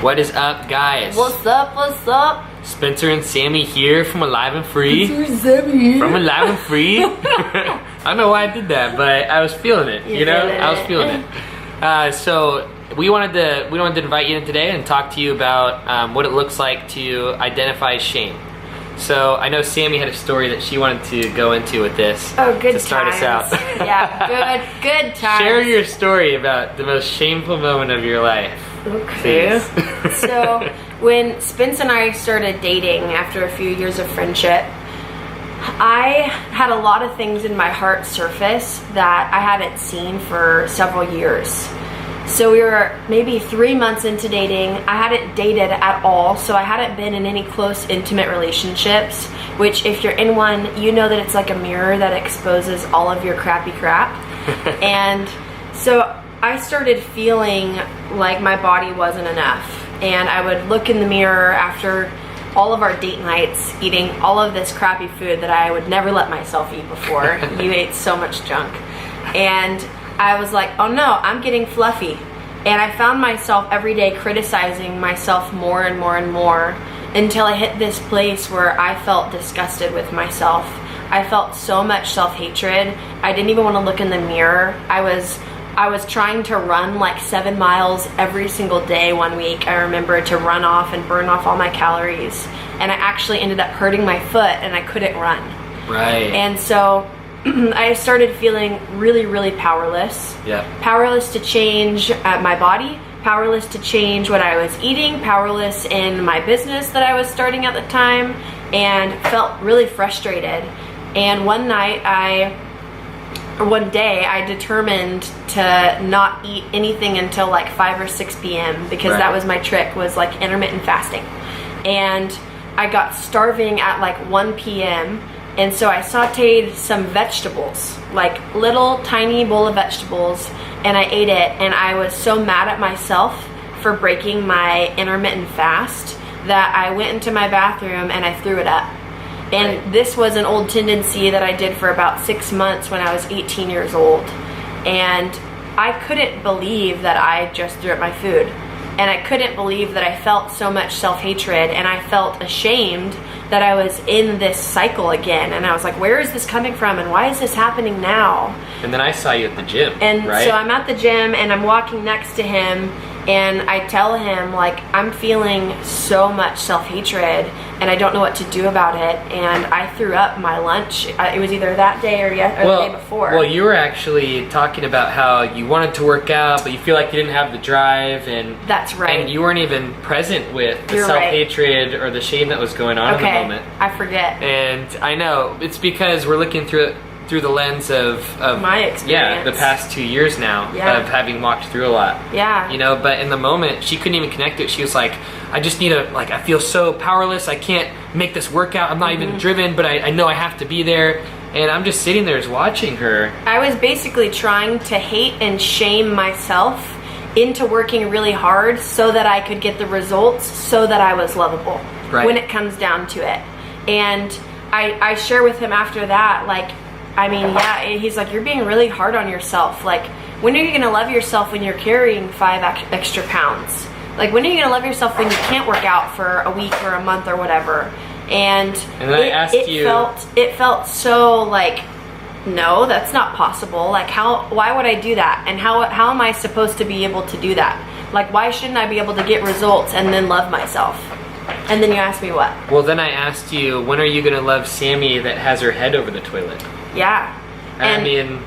What is up, guys? What's up? What's up? Spencer and Sammy here from Alive and Free. Spencer and Sammy here. From Alive and Free. I don't know why I did that, but I was feeling it. I was feeling it. So we wanted to invite you in today and talk to you about what it looks like to identify shame. So I know Sammy had a story that she wanted to go into with this. Oh, good to start times. us out. Yeah, good times. Share your story about the most shameful moment of your life. Okay. So when Spence and I started dating after a few years of friendship, I had a lot of things in my heart surface that I hadn't seen for several years. So we were maybe 3 months into dating. I hadn't dated at all, so I hadn't been in any close, intimate relationships, which if you're in one, you know that it's like a mirror that exposes all of your crappy crap. And so I started feeling like my body wasn't enough. And I would look in the mirror after all of our date nights, eating all of this crappy food that I would never let myself eat before. You ate so much junk. And I was like, oh no, I'm getting fluffy. And I found myself every day criticizing myself more and more and more until I hit this place where I felt disgusted with myself. I felt so much self-hatred. I didn't even want to look in the mirror. I was trying to run like 7 miles every single day one week. I remember, to run off and burn off all my calories. And I actually ended up hurting my foot and I couldn't run. Right. And so I started feeling really, really powerless. Yeah. Powerless to change my body, powerless to change what I was eating, powerless in my business that I was starting at the time, and felt really frustrated. And one day I determined to not eat anything until like 5 or 6 p.m. because that was my trick, was like intermittent fasting. And I got starving at like 1 p.m. And so I sauteed some vegetables, like little tiny bowl of vegetables, and I ate it. And I was so mad at myself for breaking my intermittent fast that I went into my bathroom and I threw it up. And this was an old tendency that I did for about 6 months when I was 18 years old. And I couldn't believe that I just threw up my food. And I couldn't believe that I felt so much self-hatred, and I felt ashamed that I was in this cycle again. And I was like, where is this coming from, and why is this happening now? And then I saw you at the gym, and right? So I'm at the gym and I'm walking next to him, and I tell him, like, I'm feeling so much self-hatred and I don't know what to do about it. And I threw up my lunch. It was either that day or the day before. Well, you were actually talking about how you wanted to work out, but you feel like you didn't have the drive, and that's right. And you weren't even present with the self-hatred or the shame that was going on in the moment. I forget. And I know it's because we're looking through the lens of my experience. Yeah, the past 2 years now of having walked through a lot. Yeah. You know, but in the moment she couldn't even connect it. She was like, I just need I feel so powerless. I can't make this workout. I'm not even driven, but I know I have to be there. And I'm just sitting there watching her. I was basically trying to hate and shame myself into working really hard so that I could get the results, so that I was lovable when it comes down to it. And I share with him after that, like, I mean, yeah, he's like, you're being really hard on yourself. Like, when are you going to love yourself when you're carrying 5 extra pounds? Like, when are you going to love yourself when you can't work out for a week or a month or whatever? And then I asked you, it felt so like, no, that's not possible. Like, why would I do that? And how am I supposed to be able to do that? Like, why shouldn't I be able to get results and then love myself? And then you asked me what? Well, then I asked you, when are you going to love Sammy that has her head over the toilet? Yeah. I mean,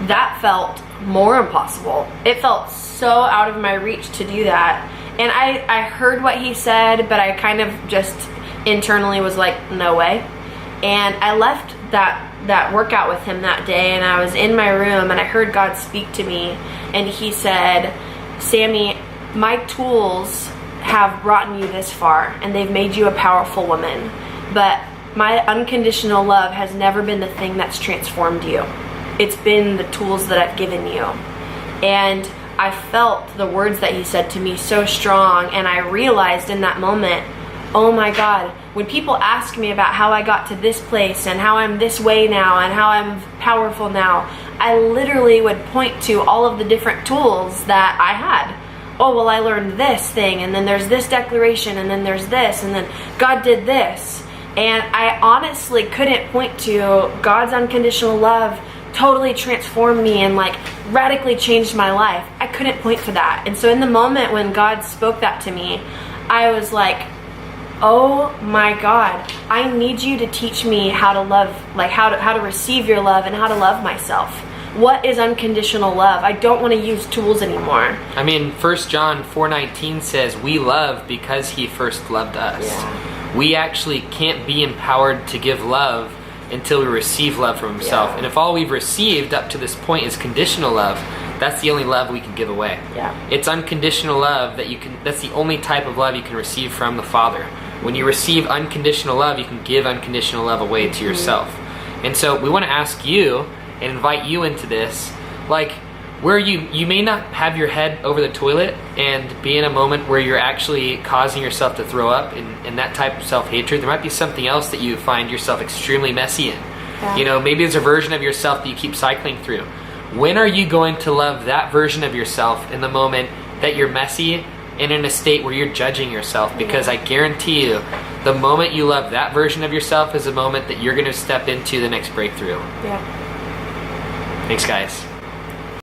that felt more impossible. It felt so out of my reach to do that. And I heard what he said, but I kind of just internally was like, no way. And I left that workout with him that day, and I was in my room and I heard God speak to me, and he said, Sammy, my tools have brought you this far and they've made you a powerful woman, but my unconditional love has never been the thing that's transformed you. It's been the tools that I've given you. And I felt the words that he said to me so strong, and I realized in that moment, oh my God, when people ask me about how I got to this place and how I'm this way now and how I'm powerful now, I literally would point to all of the different tools that I had. oh, well, I learned this thing, and then there's this declaration, and then there's this, and then God did this. And I honestly couldn't point to God's unconditional love totally transformed me and like radically changed my life. I couldn't point to that. And so in the moment when God spoke that to me, I was like, oh my God, I need you to teach me how to love, like how to receive your love and how to love myself. What is unconditional love? I don't want to use tools anymore. I mean, 1 John 4:19 says, we love because he first loved us. Yeah. We actually can't be empowered to give love until we receive love from himself. Yeah. And if all we've received up to this point is conditional love, that's the only love we can give away. Yeah. It's unconditional love that's the only type of love you can receive from the Father. When you receive unconditional love, you can give unconditional love away to yourself. And so we want to ask you and invite you into this, like where you may not have your head over the toilet and be in a moment where you're actually causing yourself to throw up in that type of self-hatred. There might be something else that you find yourself extremely messy in. Yeah. You know, maybe there's a version of yourself that you keep cycling through. When are you going to love that version of yourself in the moment that you're messy and in a state where you're judging yourself? Because I guarantee you, the moment you love that version of yourself is the moment that you're going to step into the next breakthrough. Yeah. Thanks, guys.